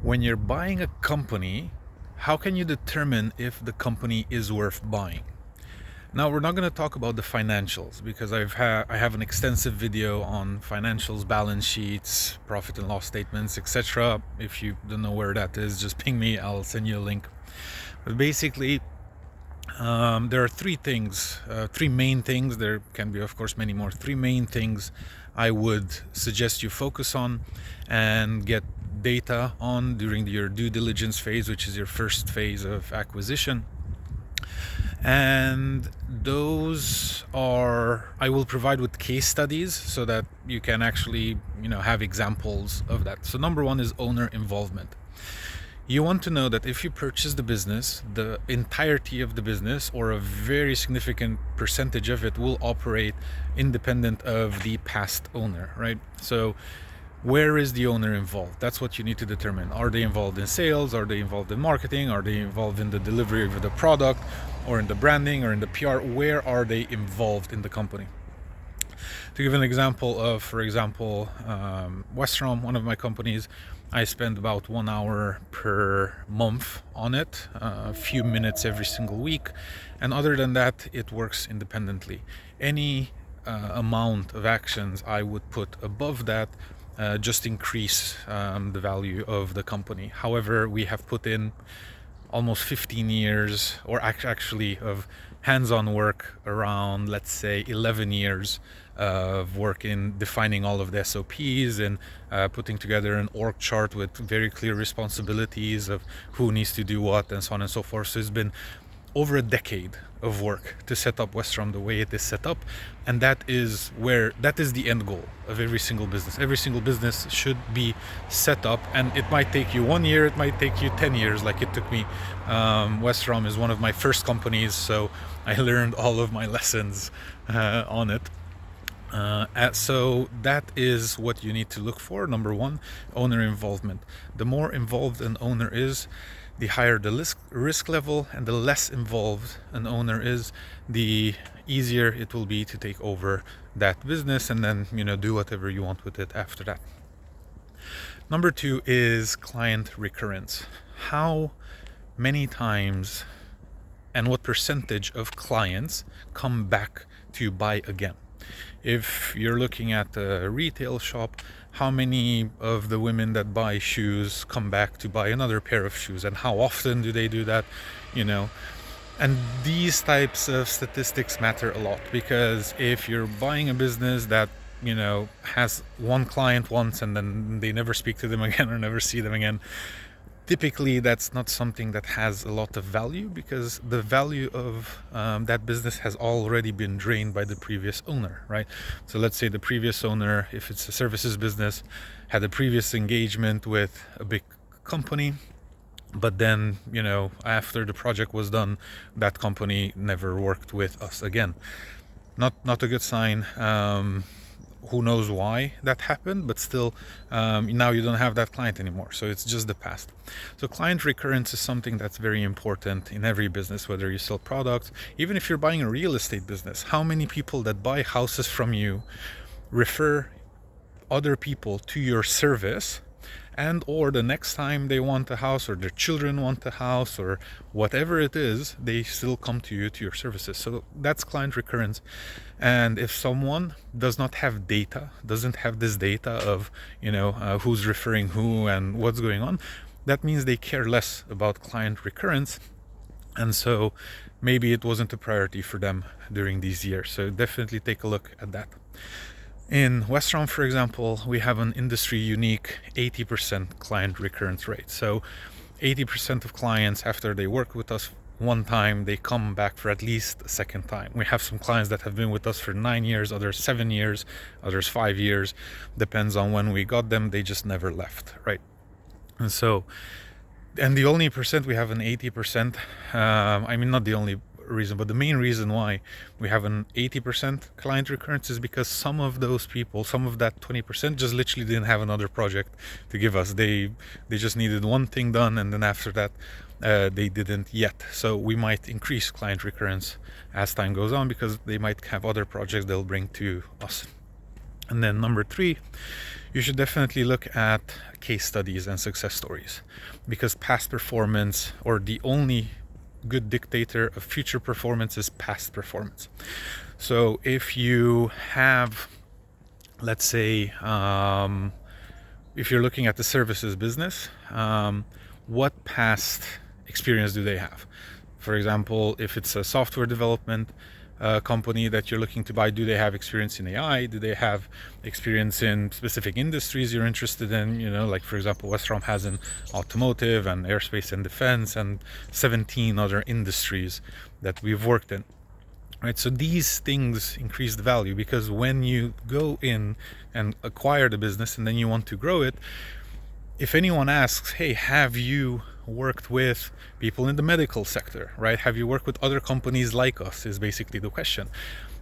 When you're buying a company, how can you determine if the company is worth buying? Now, we're not going to talk about the financials because I have an extensive video on financials, balance sheets, profit and loss statements, etc. If you don't know where that is, just ping me, I'll send you a link. But basically, there are three main things. There can be, of course, many more. Three main things I would suggest you focus on and get data on during your due diligence phase, which is your first phase of acquisition. And those are, I will provide with case studies so that you can actually, have examples of that. So number one is owner involvement. You want to know that if you purchase the business, the entirety of the business or a very significant percentage of it will operate independent of the past owner, right? So where is the owner involved? That's what you need to determine. Are they involved in sales? Are they involved in marketing? Are they involved in the delivery of the product or in the branding or in the PR? Where are they involved in the company? To give an example of, for example, Wesrom, one of my companies, I spend about 1 hour per month on it, a few minutes every single week. And other than that, it works independently. Any amount of actions I would put above that just increase the value of the company. However, we have put in almost 15 years, or actually of hands-on work around, let's say, 11 years of work in defining all of the SOPs and putting together an org chart with very clear responsibilities of who needs to do what and so on and so forth. So it's been over a decade of work to set up Wesrom the way it is set up, and that is the end goal of every single business. Every single business should be set up, and it might take you 1 year, it might take you 10 years, like it took me. Wesrom is one of my first companies, so I learned all of my lessons on it. So that is what you need to look for. Number one, owner involvement. The more involved an owner is, the higher the risk level, and the less involved an owner is, the easier it will be to take over that business and then, do whatever you want with it after that. Number two is client recurrence. How many times and what percentage of clients come back to buy again? If you're looking at a retail shop, how many of the women that buy shoes come back to buy another pair of shoes, and how often do they do that? And these types of statistics matter a lot, because if you're buying a business that has one client once and then they never speak to them again or never see them again, typically that's not something that has a lot of value, because the value of that business has already been drained by the previous owner, right? So let's say the previous owner, if it's a services business, had a previous engagement with a big company, but then, after the project was done, that company never worked with us again. Not a good sign. Who knows why that happened, but still, now you don't have that client anymore, so it's just the past. So client recurrence is something that's very important in every business, whether you sell products, even if you're buying a real estate business. How many people that buy houses from you refer other people to your service, and or the next time they want a house, or their children want a house, or whatever it is, they still come to you, to your services. So that's client recurrence. And if someone does not have data, doesn't have this data of who's referring who and what's going on, that means they care less about client recurrence, and so maybe it wasn't a priority for them during these years. So definitely take a look at that. In Wesrom, for example, we have an industry unique 80% client recurrence rate. So 80% of clients, after they work with us one time, they come back for at least a second time. We have some clients that have been with us for 9 years, others 7 years, others 5 years. Depends on when we got them. They just never left, right? And the only percent we have an 80%, not the only reason, but the main reason why we have an 80% client recurrence is because some of those people, some of that 20%, just literally didn't have another project to give us. They just needed one thing done, and then after that they didn't yet. So we might increase client recurrence as time goes on, because they might have other projects they'll bring to us. And then number three, you should definitely look at case studies and success stories, because past performance, or the only good dictator of future performance, is past performance. So if you have, let's say, if you're looking at the services business, what past experience do they have? For example, if it's a software development company that you're looking to buy, do they have experience in AI? Do they have experience in specific industries you're interested in? Like for example, Wesrom has in automotive and aerospace and defense and 17 other industries that we've worked in. Right, so these things increase the value, because when you go in and acquire the business and then you want to grow it, if anyone asks, hey, have you worked with people in the medical sector, right? Have you worked with other companies like us, is basically the question.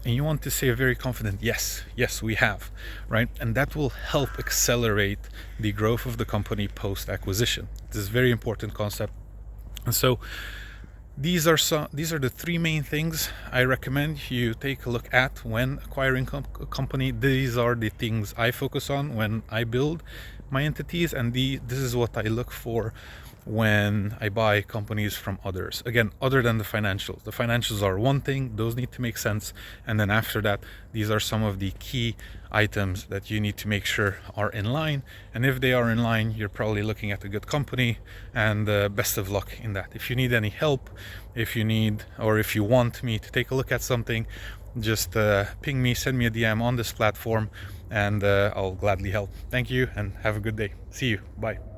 And you want to say a very confident yes, we have, right? And that will help accelerate the growth of the company post-acquisition. This is a very important concept. And so these are the three main things I recommend you take a look at when acquiring a company. These are the things I focus on when I build my entities, and this is what I look for when I buy companies from others. Again, other than the financials. The financials are one thing, those need to make sense, and then after that, these are some of the key items that you need to make sure are in line. And if they are in line, you're probably looking at a good company, and best of luck in that. If you need any help, if you want me to take a look at something, just ping me, send me a DM on this platform, and I'll gladly help. Thank you and have a good day. See you. Bye.